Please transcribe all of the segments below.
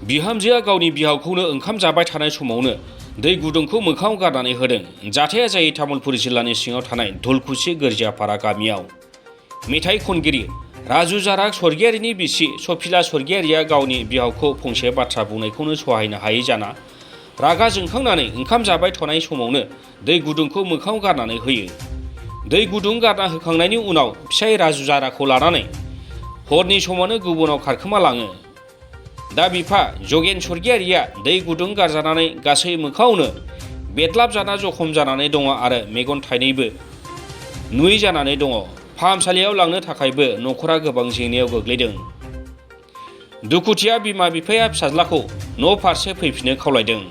बिहामजोआ गावनि बिहावखौनो ओंखाम जाबाय थानाय समावनो दै गुदुंखौ मोखाङाव गारनानै होदों। जाथाया जायो तामुलपुर जिल्लानि सिङाव थानाय धुलकुसि गोरजियापारा गामियाव। मेथाइ खनगिरि राजु जारा स्वर्गियारिनि बिसि सफिला स्वर्गियारिया गावनि बिहावखौ फंसे बाथ्रा बुंनायखौनो सहायनो हायै जाना रागा जोंखांनानै ओंखाम जाबाय थानाय समावनो दै गुदुंखौ मोखाङाव गारनानै होयो। दै गुदुं गारना होखांनायनि उनाव फिसाय राजु जाराखौ लानानै हरनि समावनो गुबुनाव खारखोमा लाङो। दा बिफा जगेन स्वर्गियारिया दै गुदुं गारजानानै गासै मोखाङावनो बेदलाब जाना जखम जानानै दङ आरो मेगन थाइनैबो नुयै जानानै दङ। फाहामसालियाव लांनो थाखायबो न'खरा गोबां जेंनायाव गोग्लैदों। दुखुथिया बिमा बिफाया फिसाज्लाखौ न' फारसे फैफिननो खावलायदों।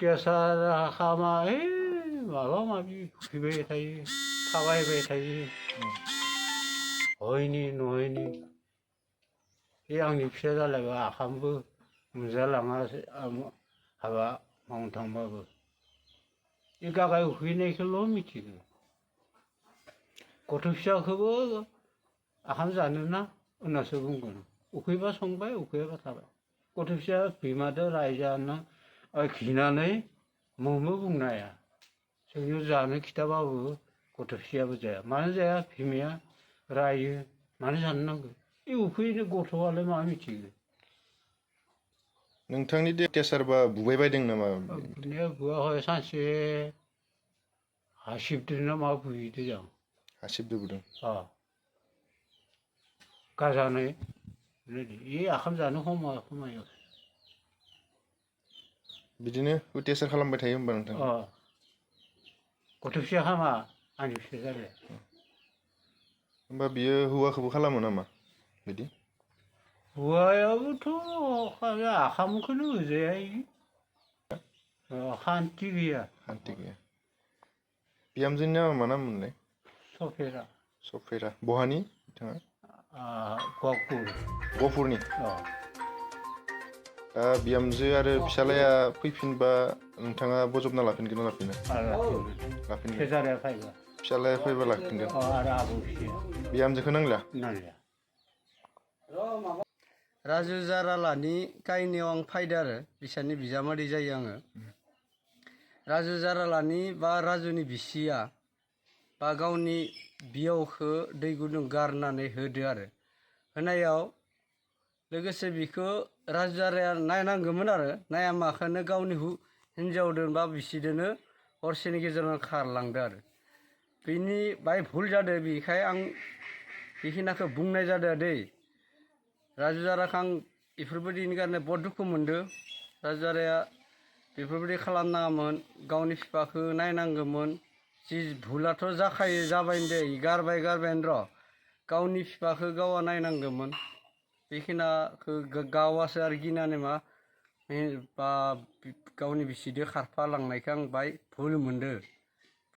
केसार हामा माबा माबि फैबाय थायो थाबायबाय थायो हयनि नहयनि बे आंनि फिसा जालायबा आखामबो मोनजालाङा हाबा मावनो थांबाबो बे गागाय उखैनायखौल' मिथिगौ। गथ' फिसाखौबो आखाम जानोना होननासो बुंगोन। उखैबा संबाय उखैयाबा थाबाय। गथ' फिसा बिमादो रायजानो खिनानै मोमो बुंनो हाया। जोंनियाव जानो खिथाबाबो गथ' फिसायाबो जाया। मानो जाया बिमाया रायो मानो जानो नांगौ। बे उखैनो गथ'आलाय मा मिथिगौ। नोंथांनि दे केसारबा बुबाय बायदों नामा? बुनाया बुवाखै सानसे हासिबदोना मा बुहैदो जों। हासिबदो बुदों। गारजानाय बे आखाम जानो खमायो। बिदिनो अत्यासार खालामबाय थायो होमबा नोंथां? गथ' फिसा हामा आंनि फिसा जालाय। होमबा बियो हौवाखौबो खालामो नामा बिदि? हौवायाबोथ' आखामखौनो होजाया खान्थि गैया। खान्थि गैया। बिहामजोनि नामा मा नाममोनलाय? सफेरा। सफेरा। बहानि बिथाङा? गहपुरनि। दा बिहामजो आरो फिसालाया फैफिनबा नोंथाङा बजबना लाफिनगोन ना लाफिना? लाफिनगोन। फिसालाया फैबा लाफिनगोन। बिहामजोखौ नांला? राजु जारालानि काहिनियाव आं फायदो आरो बिसानि बिजामादै जायो आङो। राजु जारालानि बा राजुनि बिसिया बा गावनि बियावखौ दै गुदुं गारनानै होदो आरो होनायाव लोगोसे बिखौ राजु जाराया नायनांगौमोन आरो नायामाखौनो गावनि हिन्जावदों बा बिसिदोनो हरसेनि गेजेरावनो खारलांदो आरो बिनि बाय भुल जादों। बेखाय आं बेखिनिखौ बुंनाय जादों दै। राजु जाराखौ आं बेफोरबायदिनि कारणे बहुत दुखु मोनदों। राजु जाराया बेफोरबायदि खालामनाङामोन। गावनि बिफाखौ नायनांगौमोन। जि भुलाथ' जाखायो जाबाय दे गारबायानो र' गावनि बिफाखौ गावा नायनांगौमोन। बेखिनिखौ गावासो आरो गिनानै मा बा गावनि बिसिजों खारफालांनायखौ आं बाय भुल मोनदों।